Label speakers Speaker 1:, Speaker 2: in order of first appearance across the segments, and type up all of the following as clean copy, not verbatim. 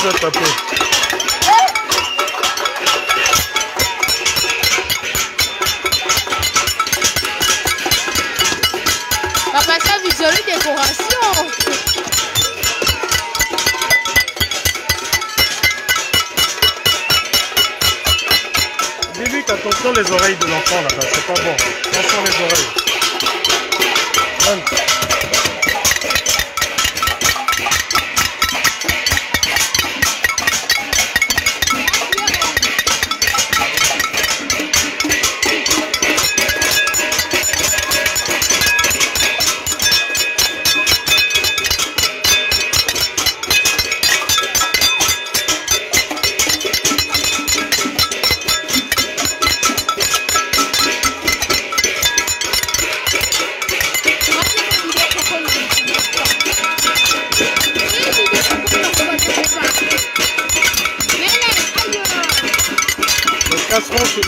Speaker 1: je vais taper.
Speaker 2: Papa, ça visualise décoration.
Speaker 1: Début, attention les oreilles de l'enfant là-bas, c'est pas bon. Attention les oreilles.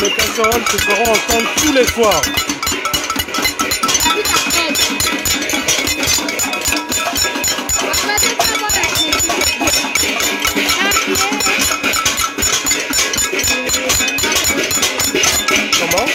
Speaker 1: Les casseroles se feront entendre tous les soirs. Comment?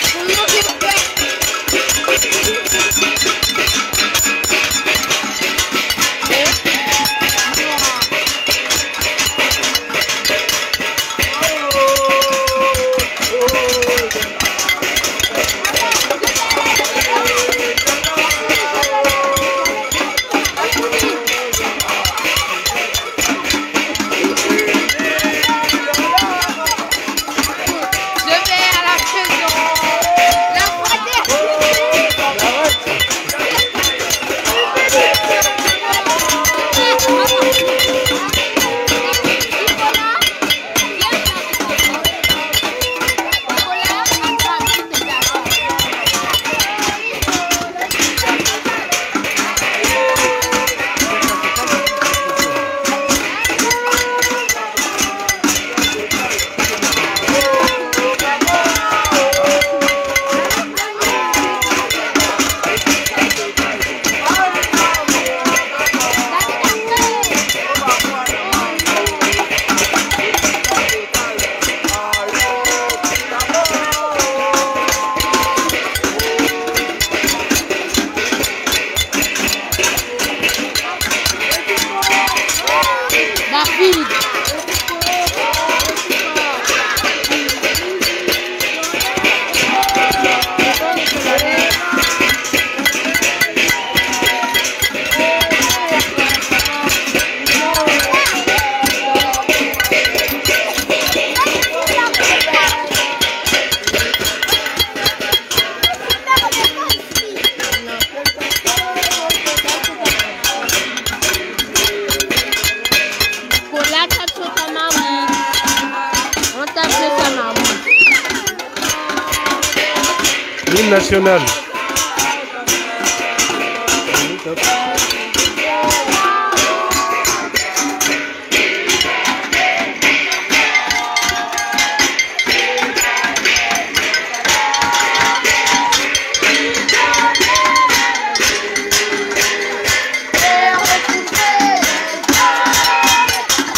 Speaker 1: L'hymne national.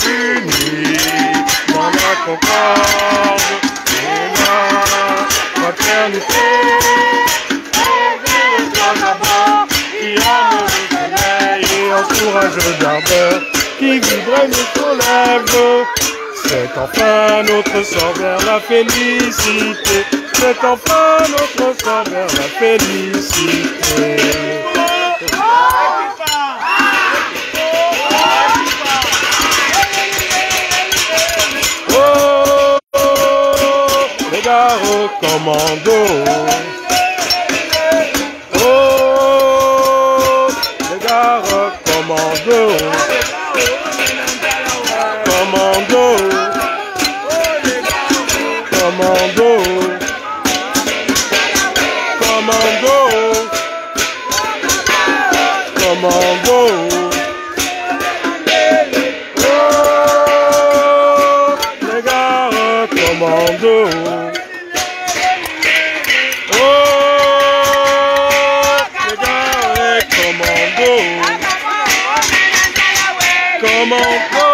Speaker 1: Unis dans la concorde et la fraternité. Encourage d'ardeur qui vibre nous soulève. C'est enfin notre sort vers la félicité. C'est enfin notre sort vers la félicité. Oh, les gars au commando. Commando, commando, commando, commando, commando. Oh, les gars, commando. Commando,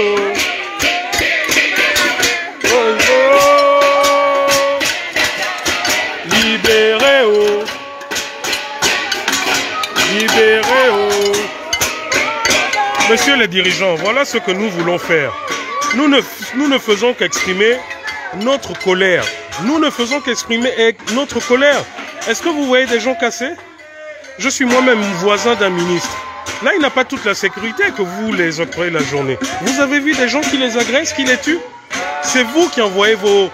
Speaker 1: oh. Libérez, oh. Libérez, oh. Messieurs les dirigeants, voilà ce que nous voulons faire. Nous ne faisons qu'exprimer notre colère. Nous ne faisons qu'exprimer notre colère. Est-ce que vous voyez des gens cassés? Je suis moi-même voisin d'un ministre. Là, il n'a pas toute la sécurité que vous les octroyez la journée. Vous avez vu des gens qui les agressent, qui les tuent? C'est vous qui envoyez vos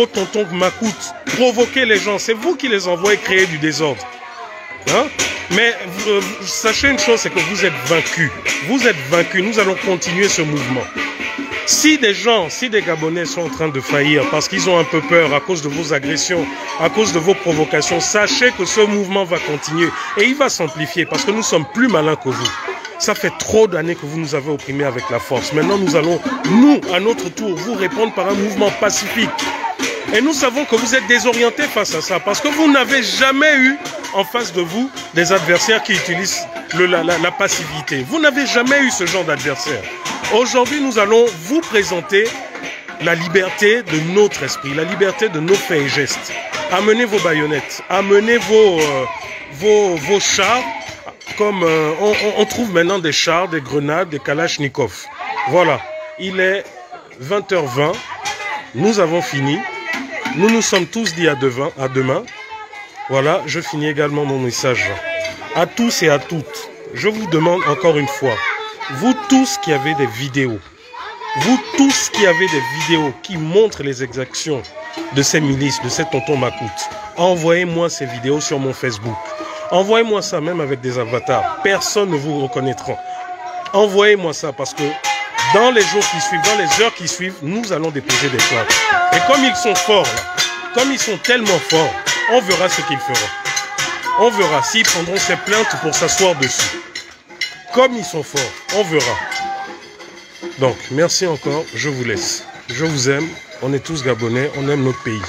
Speaker 1: tontons macoutes provoquer les gens. C'est vous qui les envoyez créer du désordre. Hein? Mais sachez une chose, c'est que vous êtes vaincus. Vous êtes vaincus. Nous allons continuer ce mouvement. Si des Gabonais sont en train de faillir parce qu'ils ont un peu peur à cause de vos agressions, à cause de vos provocations, sachez que ce mouvement va continuer et il va s'amplifier parce que nous sommes plus malins que vous. Ça fait trop d'années que vous nous avez opprimés avec la force. Maintenant, nous allons, nous, à notre tour, vous répondre par un mouvement pacifique. Et nous savons que vous êtes désorientés face à ça parce que vous n'avez jamais eu en face de vous des adversaires qui utilisent la passivité. Vous n'avez jamais eu ce genre d'adversaire. Aujourd'hui, nous allons vous présenter la liberté de notre esprit, la liberté de nos faits et gestes. Amenez vos baïonnettes, amenez vos chars, comme on trouve maintenant des chars, des grenades, des kalachnikovs. Voilà, il est 20h20, nous avons fini. Nous nous sommes tous dit à demain. Voilà, je finis également mon message. À tous et à toutes, je vous demande encore une fois, vous tous qui avez des vidéos, vous tous qui avez des vidéos qui montrent les exactions de ces milices, de ces tontons macoutes, envoyez-moi ces vidéos sur mon Facebook. Envoyez-moi ça même avec des avatars. Personne ne vous reconnaîtra. Envoyez-moi ça parce que dans les jours qui suivent, dans les heures qui suivent, nous allons déposer des plaintes. Et comme ils sont forts, là, comme ils sont tellement forts, on verra ce qu'ils feront. On verra s'ils prendront ces plaintes pour s'asseoir dessus. Comme ils sont forts, on verra. Donc, merci encore, je vous laisse. Je vous aime, on est tous Gabonais, on aime notre pays.